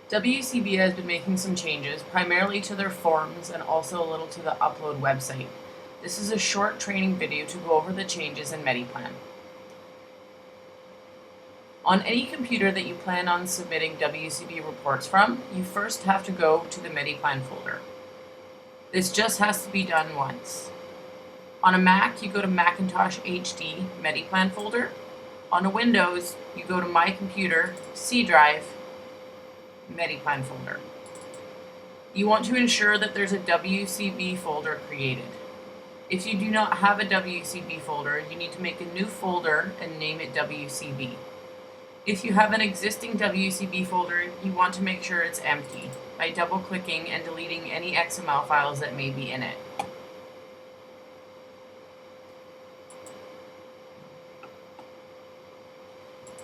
WCB has been making some changes, primarily to their forms and also a little to the upload website. This is a short training video to go over the changes in MediPlan. On any computer that you plan on submitting WCB reports from, you first have to go to the MediPlan folder. This just has to be done once. On a Mac, you go to Macintosh HD MediPlan folder. On a Windows, you go to My Computer, C Drive, MediPlan folder. You want to ensure that there's a WCB folder created. If you do not have a WCB folder, you need to make a new folder and name it WCB. If you have an existing WCB folder, you want to make sure it's empty by double-clicking and deleting any XML files that may be in it.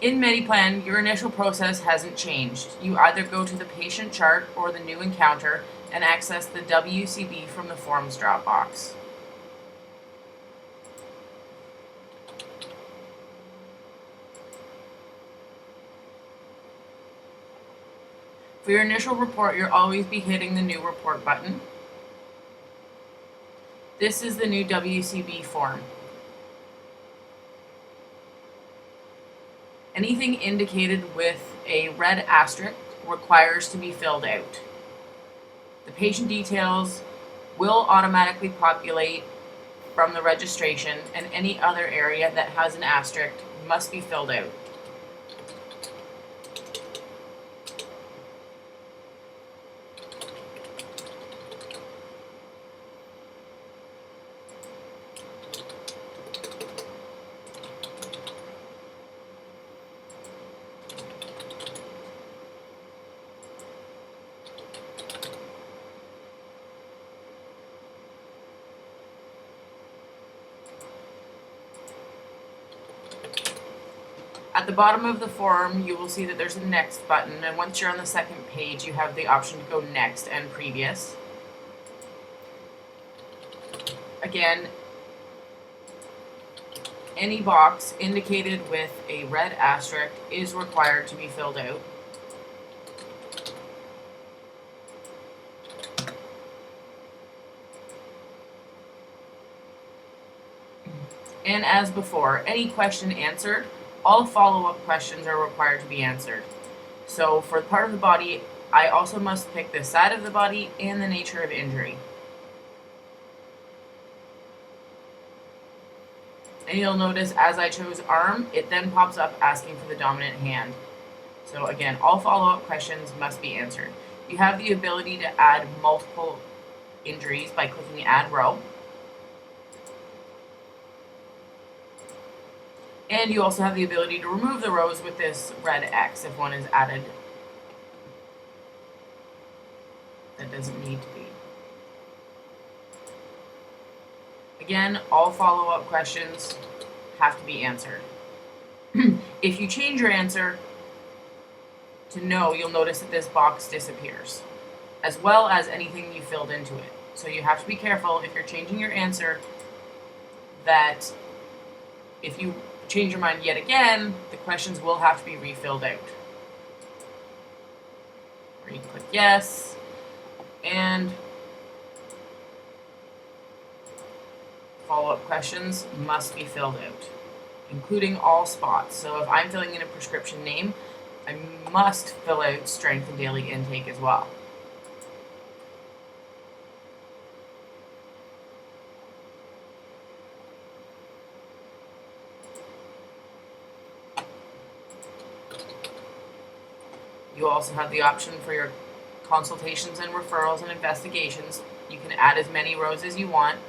In MediPlan, your initial process hasn't changed. You either go to the patient chart or the new encounter and access the WCB from the forms drop box. For your initial report, you'll always be hitting the new report button. This is the new WCB form. Anything indicated with a red asterisk requires to be filled out. The patient details will automatically populate from the registration, and any other area that has an asterisk must be filled out. At the bottom of the form, you will see that there's a next button, and once you're on the second page, you have the option to go next and previous. Again, any box indicated with a red asterisk is required to be filled out. And as before, any question answered, all follow-up questions are required to be answered. So for part of the body, I also must pick the side of the body and the nature of injury. And you'll notice as I chose arm, it then pops up asking for the dominant hand. So again, all follow-up questions must be answered. You have the ability to add multiple injuries by clicking Add Row. And you also have the ability to remove the rows with this red X if one is added that doesn't need to be. Again, all follow-up questions have to be answered. If you change your answer to no, you'll notice that this box disappears, as well as anything you filled into it. So you have to be careful if you're changing your answer that if you change your mind yet again, the questions will have to be refilled out. Or you click yes, and follow-up questions must be filled out, including all spots. So if I'm filling in a prescription name, I must fill out strength and daily intake as well. You also have the option for your consultations and referrals and investigations. You can add as many rows as you want,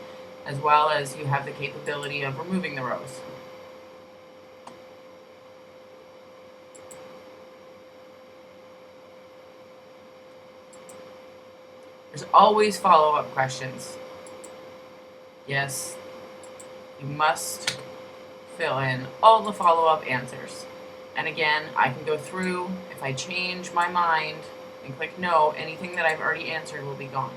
as well as you have the capability of removing the rows. There's always follow-up questions. Yes, you must fill in all the follow-up answers. And again, I can go through, if I change my mind and click no, anything that I've already answered will be gone.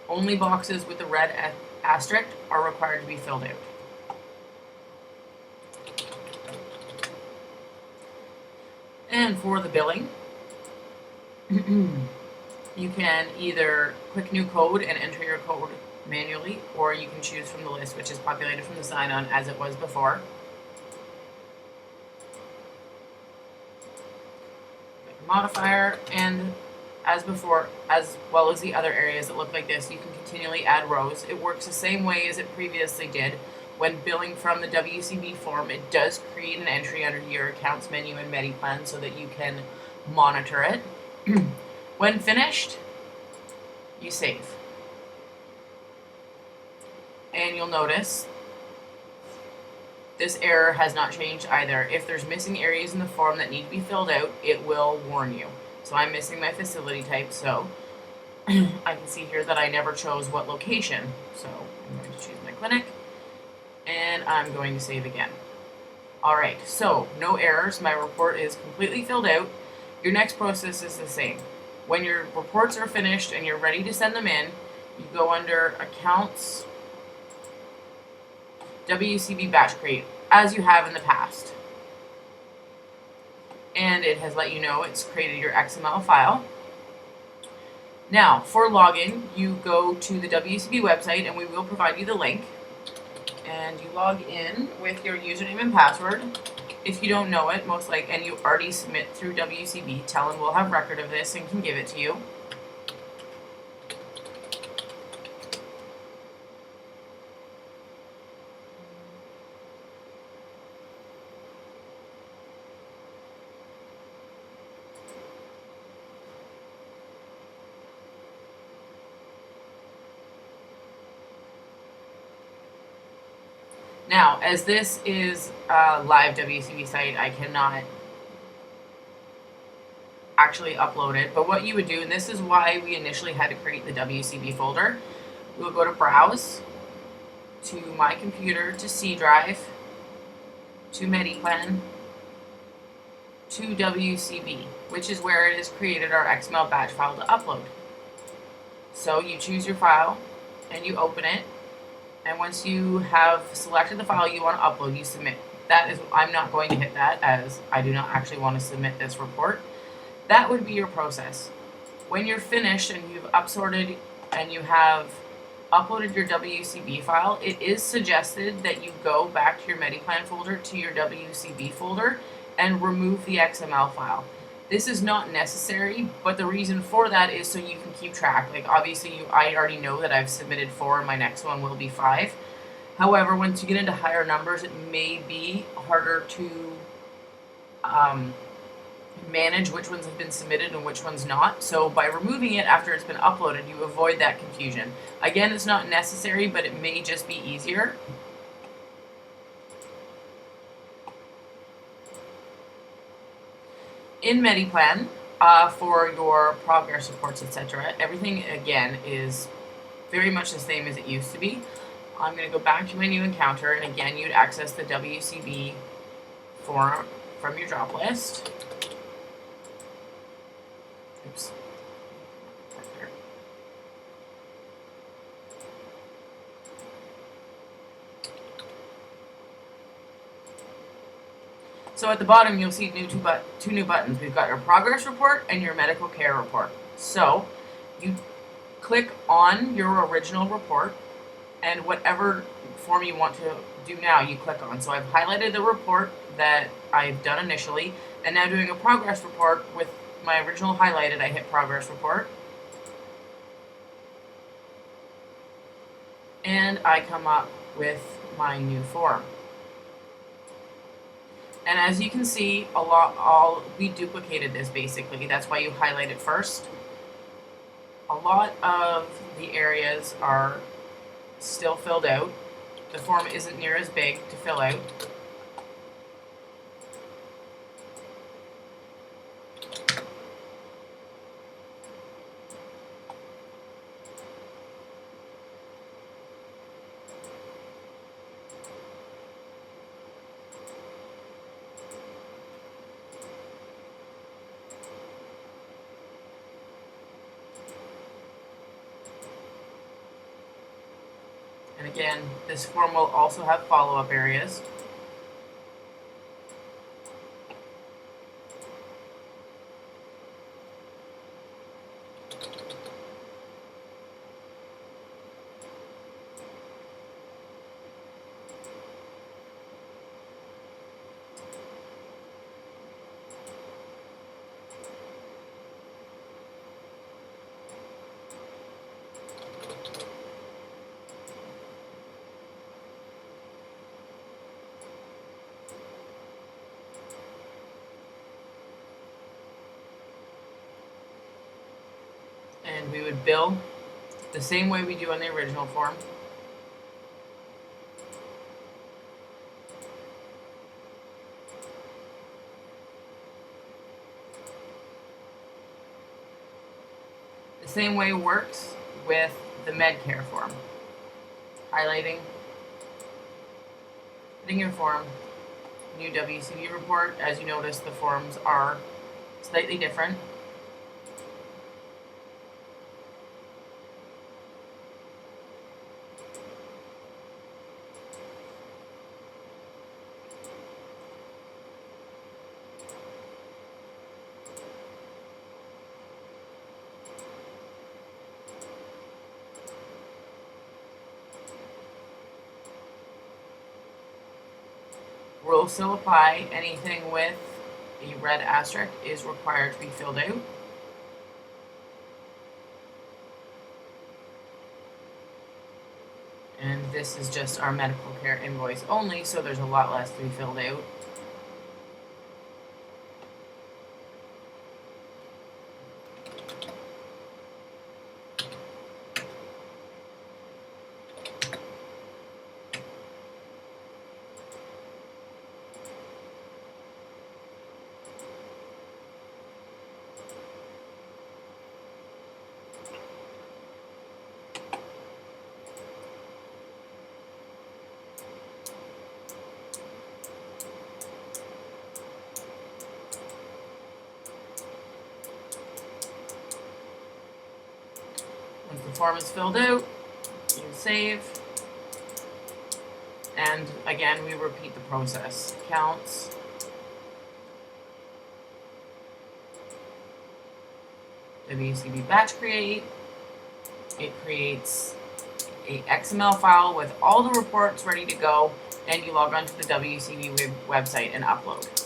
Only boxes with the red asterisk are required to be filled out. And for the billing, you can either click new code and enter your code manually, or you can choose from the list, which is populated from the sign-on as it was before. Make a modifier, and as before, as well as the other areas that look like this, you can continually add rows. It works the same way as it previously did. When billing from the WCB form, it does create an entry under your accounts menu and MediPlan so that you can monitor it. When finished, you save. And you'll notice this error has not changed either. If there's missing areas in the form that need to be filled out, it will warn you. So I'm missing my facility type, so I can see here that I never chose what location. So I'm going to choose my clinic, and I'm going to save again. Alright, so no errors. My report is completely filled out. Your next process is the same. When your reports are finished and you're ready to send them in, you go under Accounts, WCB Batch Create, as you have in the past. And it has let you know it's created your XML file. Now, for login, you go to the WCB website, and we will provide you the link. And you log in with your username and password. If you don't know it, and you already submit through WCB, Telin will have record of this and can give it to you. Now, as this is a live WCB site, I cannot actually upload it, but what you would do, and this is why we initially had to create the WCB folder, we'll go to Browse, to My Computer, to C Drive, to MediPlan, to WCB, which is where it has created our XML batch file to upload. So you choose your file, and you open it, and once you have selected the file you want to upload, you submit. I'm not going to hit that, as I do not actually want to submit this report. That would be your process. When you're finished and you've upsorted and you have uploaded your WCB file, it is suggested that you go back to your MediPlan folder, to your WCB folder, and remove the XML file. This is not necessary, but the reason for that is so you can keep track. Like, obviously, I already know that I've submitted 4, and my next one will be 5. However, once you get into higher numbers, it may be harder to manage which ones have been submitted and which ones not. So by removing it after it's been uploaded, you avoid that confusion. Again, it's not necessary, but it may just be easier. In MediPlan, for your progress reports, etc., everything, again, is very much the same as it used to be. I'm going to go back to my new encounter, and again, you'd access the WCB form from your drop list. Oops. Right there. So at the bottom, you'll see two new buttons. We've got your progress report and your medical care report. So you click on your original report, and whatever form you want to do now, you click on. So I've highlighted the report that I've done initially, and now doing a progress report with my original highlighted, I hit progress report. And I come up with my new form. And as you can see, we duplicated this basically. That's why you highlight it first. A lot of the areas are still filled out. The form isn't near as big to fill out. And again, this form will also have follow-up areas. And we would bill the same way we do on the original form. The same way works with the Medcare form. Highlighting, putting your form, new WCB report. As you notice, the forms are slightly different. Rules still apply. Anything with a red asterisk is required to be filled out. And this is just our medical care invoice only, so there's a lot less to be filled out. Once the form is filled out, you save. And again, we repeat the process. Counts. WCB batch create. It creates a XML file with all the reports ready to go, and you log on to the WCB website and upload.